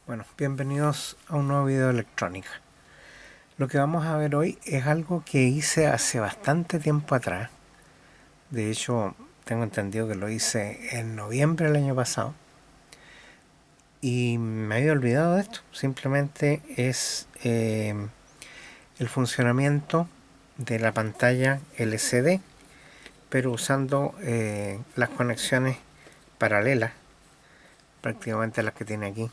Bueno, bienvenidos a un nuevo video de electrónica. Lo que vamos a ver hoy es algo que hice hace bastante tiempo atrás. De hecho, tengo entendido que lo hice en noviembre del año pasado. Y me había olvidado de esto. Simplemente es el funcionamiento de la pantalla LCD, pero usando las conexiones paralelas, prácticamente las que tiene aquí.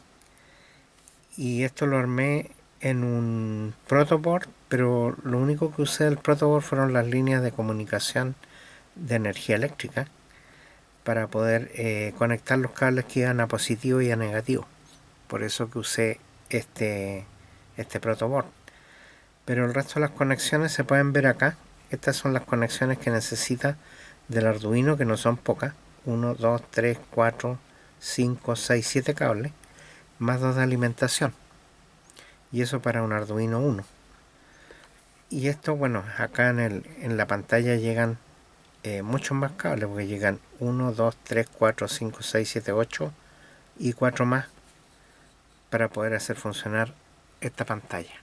Y esto lo armé en un protoboard, pero lo único que usé del protoboard fueron las líneas de comunicación de energía eléctrica para poder conectar los cables que iban a positivo y a negativo. Por eso que usé este protoboard. Pero el resto de las conexiones se pueden ver acá. Estas son las conexiones que necesita del Arduino, que no son pocas. 1, 2, 3, 4, 5, 6, 7 cables, más 2 de alimentación. Y eso para un Arduino 1. Y esto, bueno, acá en la pantalla llegan muchos más cables, porque llegan 1, 2, 3, 4, 5, 6, 7, 8 y 4 más para poder hacer funcionar esta pantalla.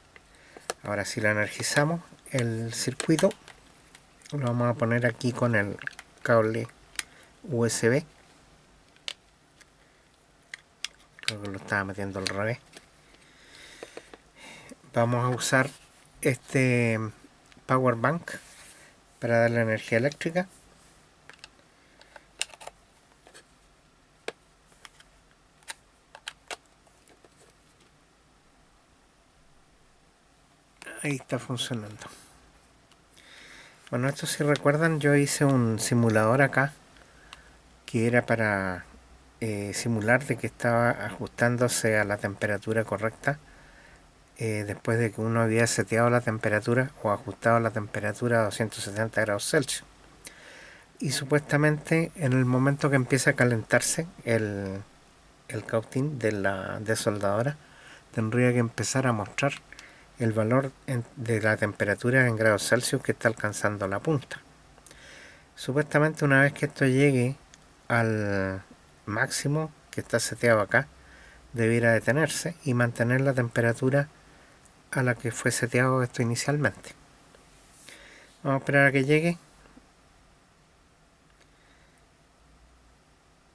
Ahora, si la energizamos, el circuito lo vamos a poner aquí con el cable USB. Creo que lo estaba metiendo al revés. Vamos a usar este power bank para darle energía eléctrica. Ahí está funcionando. Bueno, esto, si recuerdan, yo hice un simulador acá que era para simular de que estaba ajustándose a la temperatura correcta después de que uno había seteado la temperatura o ajustado la temperatura a 270 grados Celsius. Y supuestamente en el momento que empieza a calentarse el cautín de la desoldadora, tendría que empezar a mostrar el valor de la temperatura en grados Celsius que está alcanzando la punta. Supuestamente una vez que esto llegue al máximo que está seteado acá, debiera detenerse y mantener la temperatura a la que fue seteado esto inicialmente. Vamos a esperar a que llegue.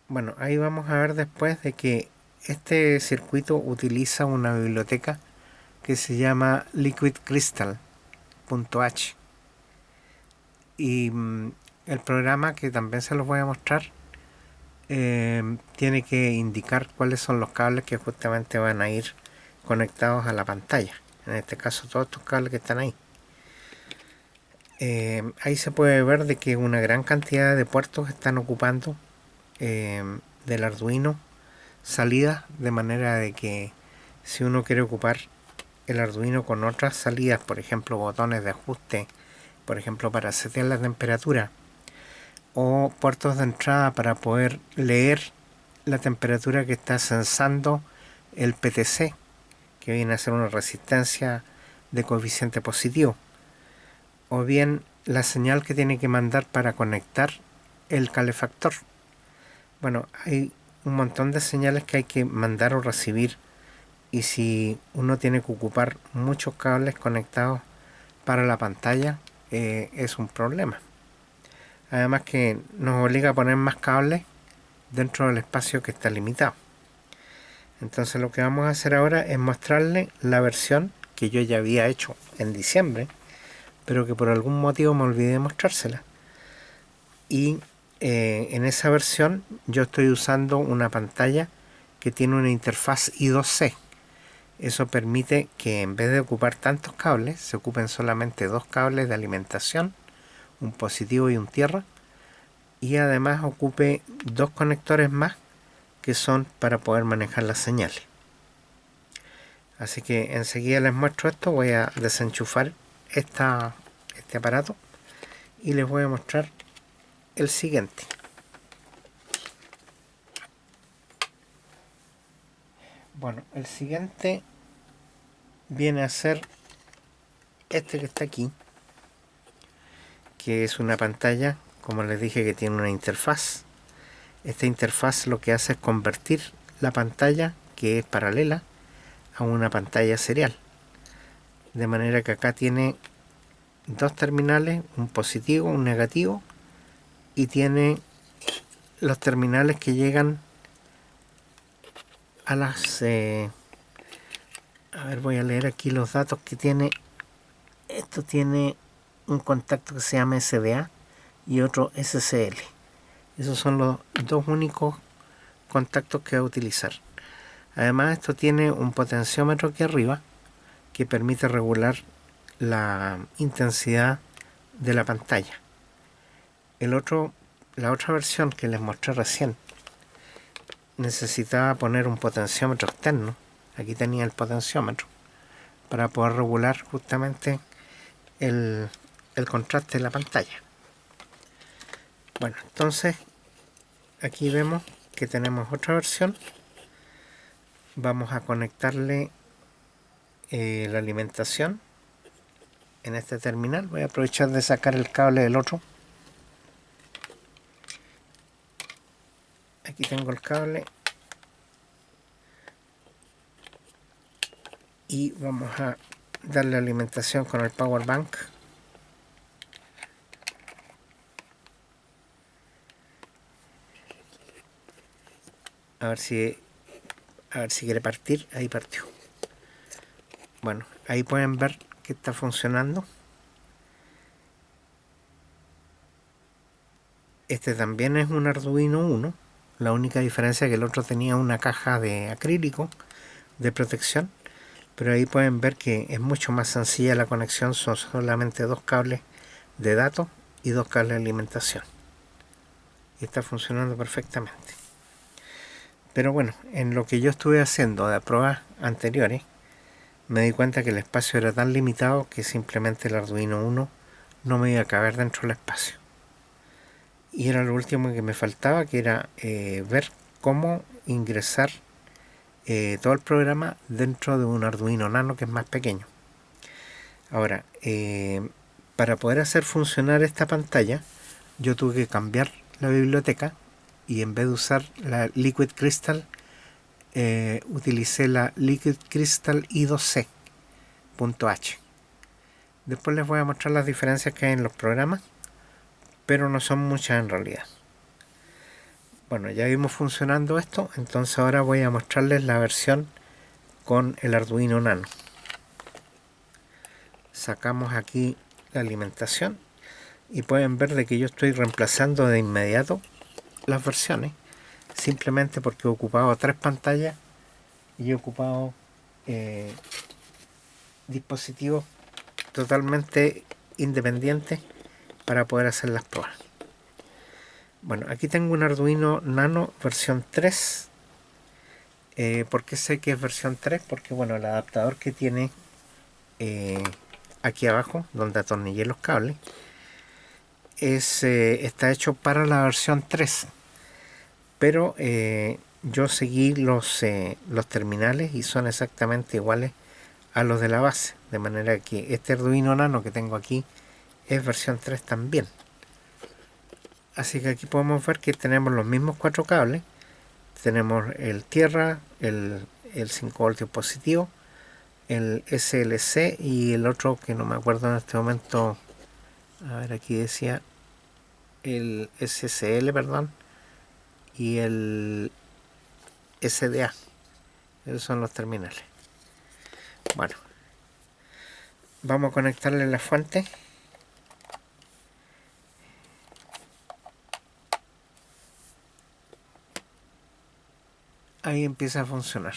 Bueno, ahí vamos a ver después de que este circuito utiliza una biblioteca que se llama liquidcrystal.h y el programa, que también se los voy a mostrar, tiene que indicar cuáles son los cables que justamente van a ir conectados a la pantalla. En este caso, todos estos cables que están ahí. Ahí se puede ver de que una gran cantidad de puertos están ocupando del Arduino salidas, de manera de que si uno quiere ocupar el Arduino con otras salidas, por ejemplo botones de ajuste, por ejemplo para setear la temperatura, o puertos de entrada para poder leer la temperatura que está sensando el PTC, que viene a ser una resistencia de coeficiente positivo, o bien la señal que tiene que mandar para conectar el calefactor. Bueno, hay un montón de señales que hay que mandar o recibir, y si uno tiene que ocupar muchos cables conectados para la pantalla, es un problema. Además que nos obliga a poner más cables dentro del espacio que está limitado. Entonces lo que vamos a hacer ahora es mostrarle la versión que yo ya había hecho en diciembre, pero que por algún motivo me olvidé de mostrársela. Y en esa versión yo estoy usando una pantalla que tiene una interfaz I2C. Eso permite que en vez de ocupar tantos cables, se ocupen solamente dos cables de alimentación, un positivo y un tierra, y además ocupe dos conectores más que son para poder manejar las señales. Así que enseguida les muestro esto. Voy a desenchufar este aparato y les voy a mostrar el siguiente. Bueno, el siguiente viene a ser este que está aquí, que es una pantalla, como les dije, que tiene una interfaz. Esta interfaz lo que hace es convertir la pantalla, que es paralela, a una pantalla serial. De manera que acá tiene dos terminales, un positivo, un negativo, y tiene los terminales que llegan a las... a ver, voy a leer aquí los datos que tiene. Esto tiene un contacto que se llama SDA y otro SCL. Esos son los dos únicos contactos que va a utilizar. Además, esto tiene un potenciómetro aquí arriba que permite regular la intensidad de la pantalla. La otra versión que les mostré recién necesitaba poner un potenciómetro externo. Aquí tenía el potenciómetro para poder regular justamente el contraste de la pantalla. Bueno, entonces aquí vemos que tenemos otra versión. Vamos a conectarle la alimentación en este terminal. Voy a aprovechar de sacar el cable del otro. Aquí tengo el cable y vamos a darle alimentación con el power bank. A ver si quiere partir. Ahí partió. Bueno, ahí pueden ver que está funcionando. Este también es un Arduino 1. La única diferencia es que el otro tenía una caja de acrílico de protección. Pero ahí pueden ver que es mucho más sencilla la conexión. Son solamente dos cables de datos y dos cables de alimentación. Y está funcionando perfectamente. Pero bueno, en lo que yo estuve haciendo de pruebas anteriores, me di cuenta que el espacio era tan limitado que simplemente el Arduino 1 no me iba a caber dentro del espacio. Y era lo último que me faltaba, que era ver cómo ingresar todo el programa dentro de un Arduino Nano que es más pequeño. Ahora, para poder hacer funcionar esta pantalla, yo tuve que cambiar la biblioteca y en vez de usar la Liquid Crystal, utilicé la Liquid Crystal i2c.h. Después les voy a mostrar las diferencias que hay en los programas, pero no son muchas en realidad. Bueno, ya vimos funcionando esto, entonces ahora voy a mostrarles la versión con el Arduino Nano. Sacamos aquí la alimentación y pueden ver de que yo estoy reemplazando de inmediato las versiones, simplemente porque he ocupado 3 pantallas y he ocupado dispositivos totalmente independientes para poder hacer las pruebas. Bueno, aquí tengo un Arduino Nano versión 3. ¿Por qué sé que es versión 3? Porque bueno, el adaptador que tiene aquí abajo, donde atornillé los cables, está hecho para la versión 3. Pero yo seguí los terminales y son exactamente iguales a los de la base. De manera que este Arduino Nano que tengo aquí es versión 3 también. Así que aquí podemos ver que tenemos los mismos 4 cables. Tenemos el tierra, el 5 voltios positivo, el SLC y el otro que no me acuerdo en este momento. A ver, aquí decía el SCL, perdón, y el SDA. Esos son los terminales. Bueno, vamos a conectarle la fuente. Ahí empieza a funcionar.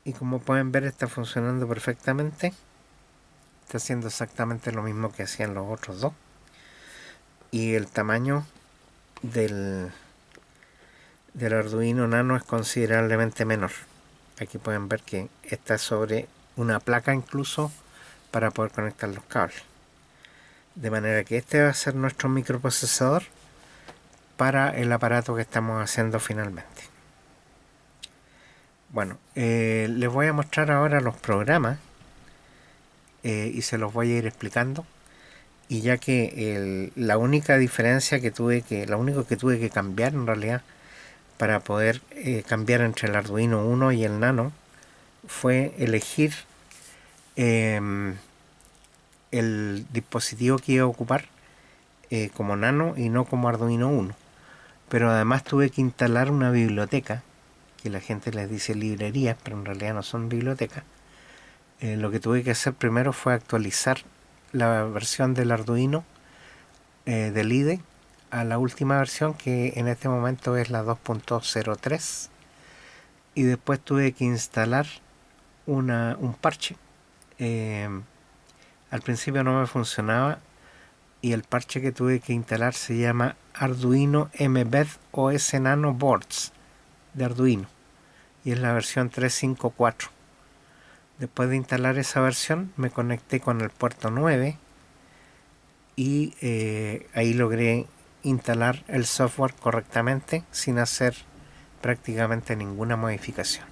Y como pueden ver, está funcionando perfectamente. Está haciendo exactamente lo mismo que hacían los otros dos. Y el tamaño del Arduino Nano es considerablemente menor. Aquí pueden ver que está sobre una placa incluso para poder conectar los cables. De manera que este va a ser nuestro microprocesador para el aparato que estamos haciendo finalmente. Bueno, les voy a mostrar ahora los programas y se los voy a ir explicando. Y ya que la única diferencia que tuve lo único que tuve que cambiar en realidad para poder cambiar entre el Arduino Uno y el Nano fue elegir el dispositivo que iba a ocupar como Nano y no como Arduino Uno. Pero además tuve que instalar una biblioteca, que la gente les dice librerías, pero en realidad no son bibliotecas. Lo que tuve que hacer primero fue actualizar la versión del Arduino del IDE a la última versión, que en este momento es la 2.03, y después tuve que instalar un parche. Al principio no me funcionaba y el parche que tuve que instalar se llama Arduino Mbed OS Nano Boards de Arduino y es la versión 3.5.4. Después de instalar esa versión me conecté con el puerto 9 y ahí logré instalar el software correctamente sin hacer prácticamente ninguna modificación.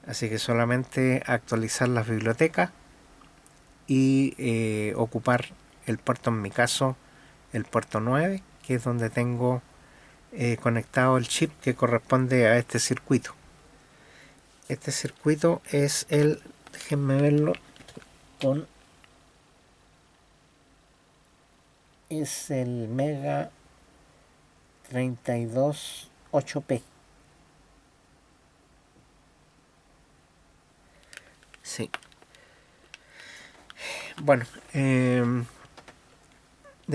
Así que solamente actualizar las bibliotecas y ocupar el puerto, en mi caso el puerto 9, que es donde tengo conectado el chip que corresponde a este circuito. Este circuito es el, déjenme verlo, es el Mega 328P. Sí. Bueno, de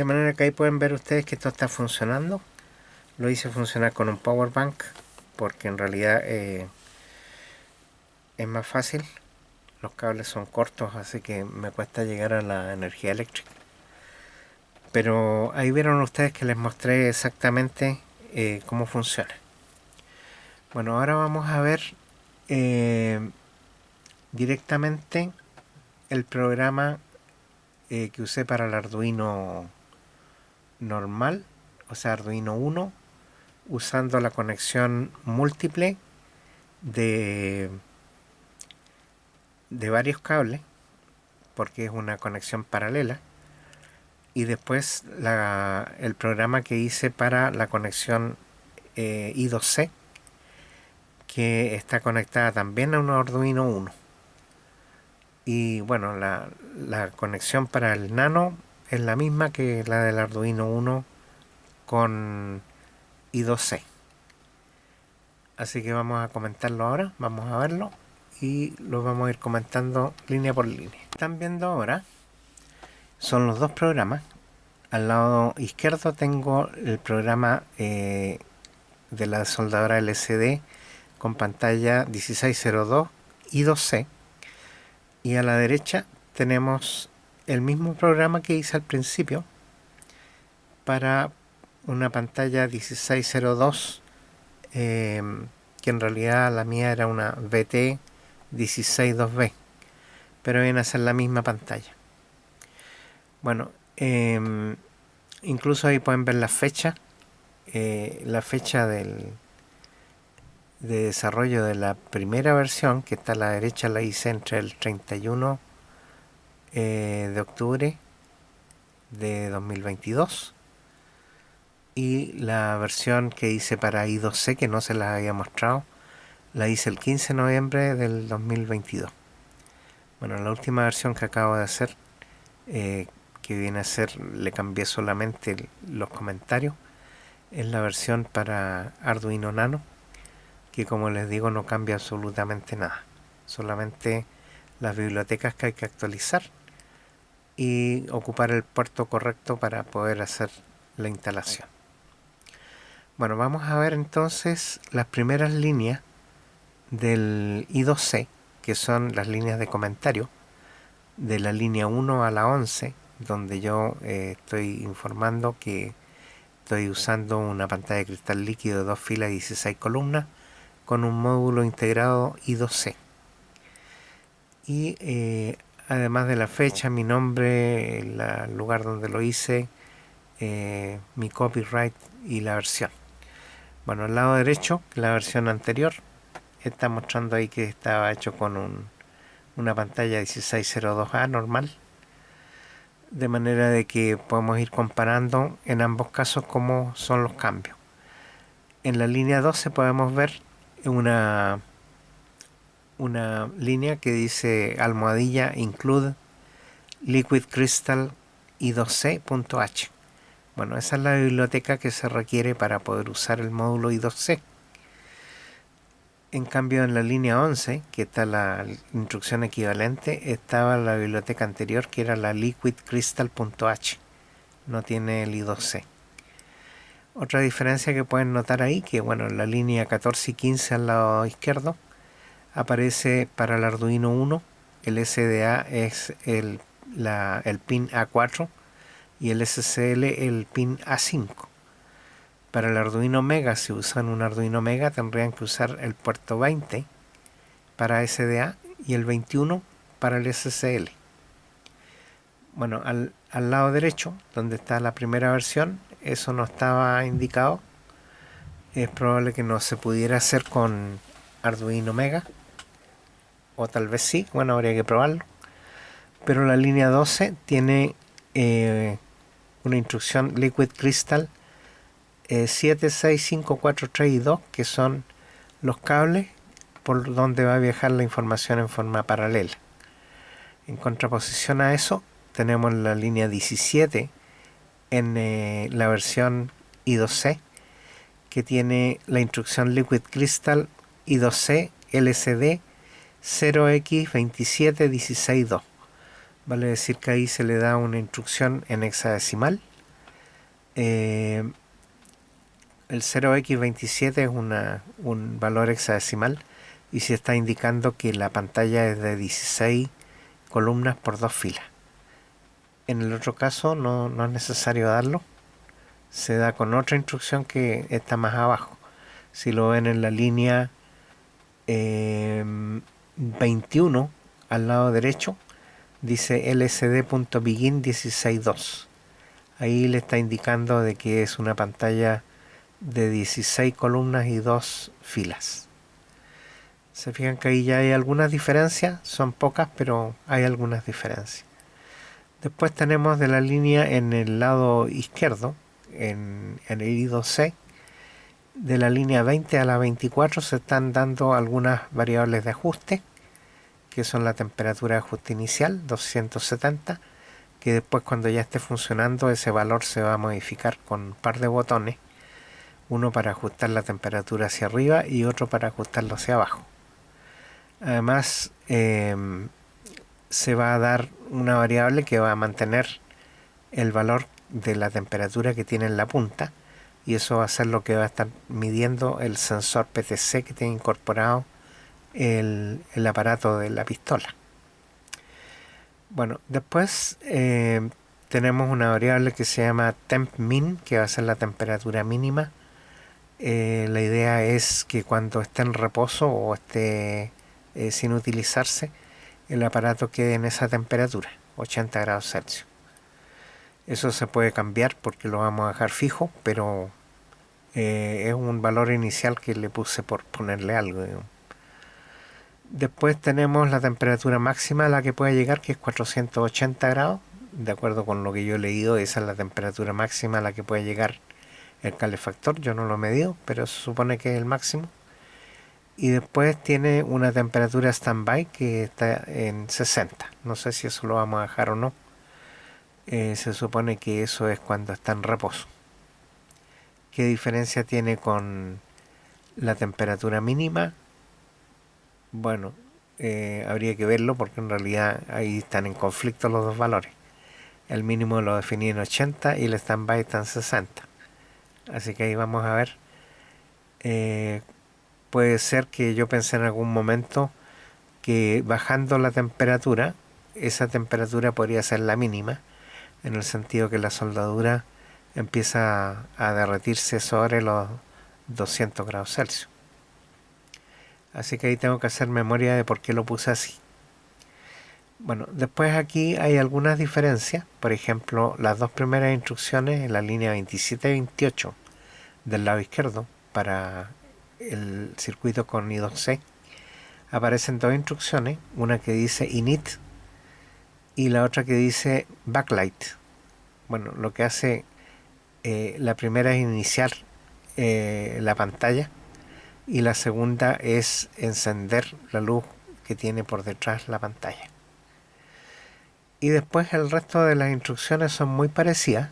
manera que ahí pueden ver ustedes que esto está funcionando. Lo hice funcionar con un power bank porque en realidad es más fácil. Los cables son cortos, así que me cuesta llegar a la energía eléctrica. Pero ahí vieron ustedes que les mostré exactamente cómo funciona. Bueno, ahora vamos a ver directamente el programa que usé para el Arduino normal, o sea Arduino 1, usando la conexión múltiple de varios cables, porque es una conexión paralela, y después el programa que hice para la conexión I2C, que está conectada también a un Arduino 1. Y bueno, la conexión para el Nano es la misma que la del Arduino 1 con I2C. Así que vamos a comentarlo ahora, vamos a verlo y lo vamos a ir comentando línea por línea. Están viendo ahora, son los dos programas. Al lado izquierdo tengo el programa de la soldadora LCD con pantalla 1602 y 2C, y a la derecha tenemos el mismo programa que hice al principio para una pantalla 1602 que en realidad la mía era una VT 162B, pero viene a ser la misma pantalla. Bueno, incluso ahí pueden ver la fecha de desarrollo de la primera versión, que está a la derecha, la hice entre el 31 de octubre de 2022 y la versión que hice para I2C, que no se las había mostrado, la hice el 15 de noviembre del 2022. Bueno, la última versión que acabo de hacer, que viene a ser, le cambié solamente los comentarios, es la versión para Arduino Nano, que como les digo no cambia absolutamente nada, solamente las bibliotecas que hay que actualizar y ocupar el puerto correcto para poder hacer la instalación. Bueno, vamos a ver entonces las primeras líneas del I2C, que son las líneas de comentario de la línea 1 a la 11, donde yo estoy informando que estoy usando una pantalla de cristal líquido de 2 filas y 16 columnas con un módulo integrado I2C. Y además de la fecha, mi nombre, el lugar donde lo hice, mi copyright y la versión. Bueno, al lado derecho, la versión anterior, está mostrando ahí que estaba hecho con una pantalla 1602A normal, de manera de que podemos ir comparando en ambos casos cómo son los cambios. En la línea 12 podemos ver una línea que dice almohadilla include liquid crystal i2c.h. Bueno, esa es la biblioteca que se requiere para poder usar el módulo i2c. En cambio, en la línea 11, que está la instrucción equivalente, estaba la biblioteca anterior que era la liquid crystal.h. No tiene el i2c. Otra diferencia que pueden notar ahí, que bueno, en la línea 14 y 15 al lado izquierdo aparece para el Arduino 1, el SDA es el pin A4 y el SCL el pin A5. Para el Arduino Mega, si usan un Arduino Mega, tendrían que usar el puerto 20 para SDA y el 21 para el SCL. Bueno, al lado derecho, donde está la primera versión, eso no estaba indicado. Es probable que no se pudiera hacer con Arduino Mega, o tal vez sí, bueno, habría que probarlo. Pero la línea 12 tiene una instrucción Liquid Crystal 7, 6, 5, 4, 3 y 2, que son los cables por donde va a viajar la información en forma paralela. En contraposición a eso, tenemos la línea 17 en la versión I2C, que tiene la instrucción Liquid Crystal I2C LCD 0x27162. Vale decir que ahí se le da una instrucción en hexadecimal. El 0x27 es un valor hexadecimal y se está indicando que la pantalla es de 16 columnas por 2 filas. En el otro caso no es necesario darlo, se da con otra instrucción que está más abajo. Si lo ven en la línea 21 al lado derecho, dice lcd.begin 16.2. Ahí le está indicando de que es una pantalla de 16 columnas y 2 filas. Se fijan que ahí ya hay algunas diferencias, son pocas, pero hay algunas diferencias. Después tenemos de la línea en el lado izquierdo, en el I2C, de la línea 20 a la 24 se están dando algunas variables de ajuste, que son la temperatura de ajuste inicial, 270, que después cuando ya esté funcionando ese valor se va a modificar con un par de botones, uno para ajustar la temperatura hacia arriba y otro para ajustarlo hacia abajo. Además, se va a dar una variable que va a mantener el valor de la temperatura que tiene en la punta, y eso va a ser lo que va a estar midiendo el sensor PTC que tiene incorporado el aparato de la pistola. Bueno, después tenemos una variable que se llama tempmin, que va a ser la temperatura mínima. La idea es que cuando esté en reposo o esté sin utilizarse, el aparato quede en esa temperatura, 80 grados Celsius. Eso se puede cambiar porque lo vamos a dejar fijo, pero es un valor inicial que le puse por ponerle algo. Después tenemos la temperatura máxima a la que puede llegar, que es 480 grados. De acuerdo con lo que yo he leído, esa es la temperatura máxima a la que puede llegar el calefactor. Yo no lo he medido, pero se supone que es el máximo. Y después tiene una temperatura standby que está en 60. No sé si eso lo vamos a dejar o no. Se supone que eso es cuando está en reposo. ¿Qué diferencia tiene con la temperatura mínima? Bueno, habría que verlo porque en realidad ahí están en conflicto los dos valores. El mínimo lo definí en 80 y el standby está en 60. Así que ahí vamos a ver. Puede ser que yo pensé en algún momento que bajando la temperatura, esa temperatura podría ser la mínima, en el sentido que la soldadura empieza a derretirse sobre los 200 grados Celsius. Así que ahí tengo que hacer memoria de por qué lo puse así. Bueno, después aquí hay algunas diferencias. Por ejemplo, las dos primeras instrucciones en la línea 27 y 28 del lado izquierdo para el circuito con I2C aparecen dos instrucciones, una que dice init y la otra que dice backlight. Bueno, lo que hace la primera es iniciar la pantalla, y la segunda es encender la luz que tiene por detrás la pantalla. Y después el resto de las instrucciones son muy parecidas.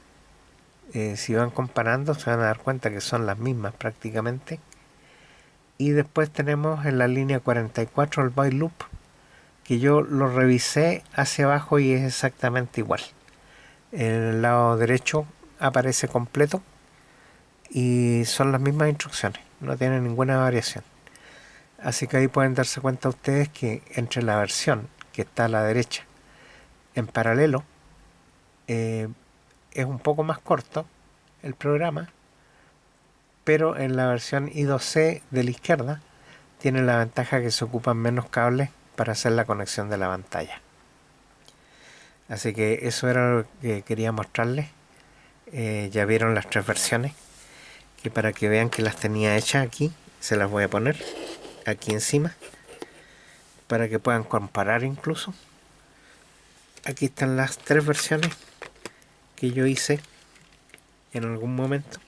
Si van comparando se van a dar cuenta que son las mismas prácticamente. Y después tenemos en la línea 44 el while loop, que yo lo revisé hacia abajo y es exactamente igual. En el lado derecho aparece completo y son las mismas instrucciones, no tienen ninguna variación. Así que ahí pueden darse cuenta ustedes que entre la versión que está a la derecha en paralelo es un poco más corto el programa, pero en la versión I2C de la izquierda tiene la ventaja que se ocupan menos cables para hacer la conexión de la pantalla. Así que eso era lo que quería mostrarles. Ya vieron las tres versiones, que para que vean que las tenía hechas aquí, se las voy a poner aquí encima para que puedan comparar incluso. Aquí están las tres versiones que yo hice en algún momento.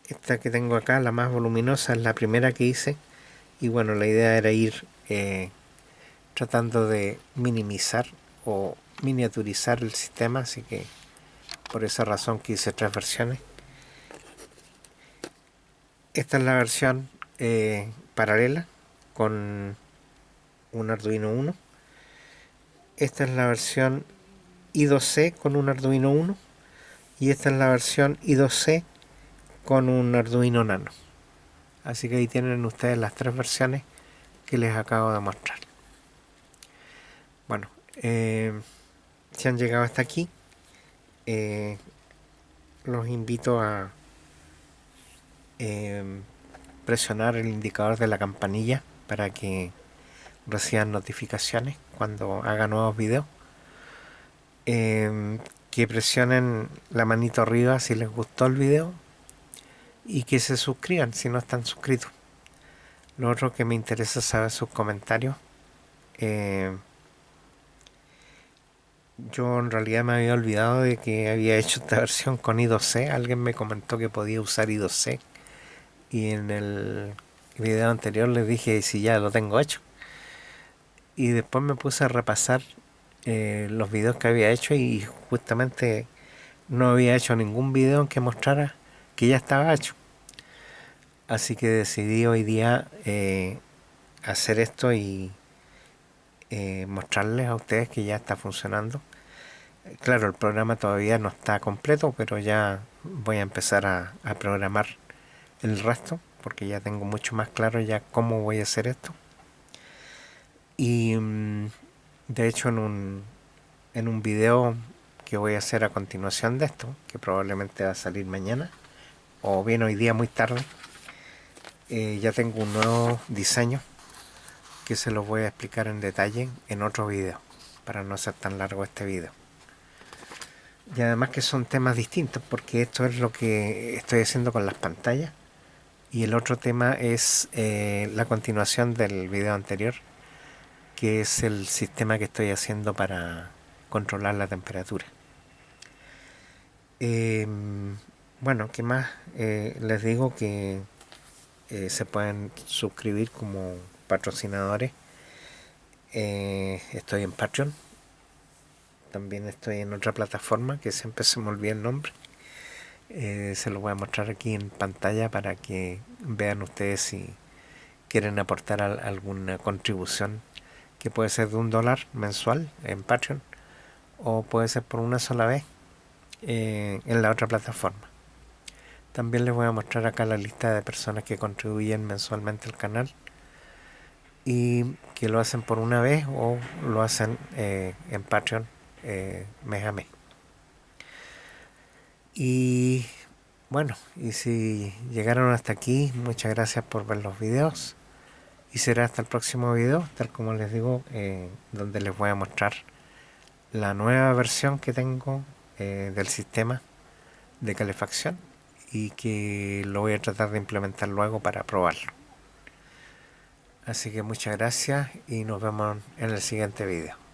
Esta que tengo acá, la más voluminosa, es la primera que hice, y bueno, la idea era ir tratando de minimizar o miniaturizar el sistema, así que por esa razón que hice tres versiones. Esta es la versión paralela con un Arduino Uno. Esta es la versión I2C con un Arduino Uno, y esta es la versión I2C con un Arduino Nano. Así que ahí tienen ustedes las tres versiones que les acabo de mostrar. Bueno, si han llegado hasta aquí, los invito a presionar el indicador de la campanilla para que reciban notificaciones cuando haga nuevos videos. Que presionen la manito arriba si les gustó el video, y que se suscriban si no están suscritos. Lo otro que me interesa es saber sus comentarios. Yo en realidad me había olvidado de que había hecho esta versión con I2C. Alguien me comentó que podía usar I2C, y en el video anterior les dije si ya lo tengo hecho. Y después me puse a repasar los videos que había hecho, y justamente no había hecho ningún video en que mostrara que ya estaba hecho. Así que decidí hoy día hacer esto y mostrarles a ustedes que ya está funcionando. Claro, el programa todavía no está completo, pero ya voy a empezar a programar el resto, porque ya tengo mucho más claro ya cómo voy a hacer esto. Y de hecho en un video que voy a hacer a continuación de esto, que probablemente va a salir mañana o bien hoy día muy tarde, ya tengo un nuevo diseño que se los voy a explicar en detalle en otro video, para no hacer tan largo este video. Y además que son temas distintos, porque esto es lo que estoy haciendo con las pantallas, y el otro tema es la continuación del video anterior, que es el sistema que estoy haciendo para controlar la temperatura. Bueno, ¿qué más? Les digo que se pueden suscribir como patrocinadores. Estoy en Patreon. También estoy en otra plataforma que siempre se me olvida el nombre. Se lo voy a mostrar aquí en pantalla para que vean ustedes si quieren aportar alguna contribución, que puede ser de $1 mensual en Patreon, o puede ser por una sola vez en la otra plataforma. También les voy a mostrar acá la lista de personas que contribuyen mensualmente al canal, y que lo hacen por una vez o lo hacen en Patreon mes a mes. Y bueno, y si llegaron hasta aquí, muchas gracias por ver los videos, y será hasta el próximo video, tal como les digo, donde les voy a mostrar la nueva versión que tengo del sistema de calefacción, y que lo voy a tratar de implementar luego para probarlo. Así que muchas gracias y nos vemos en el siguiente video.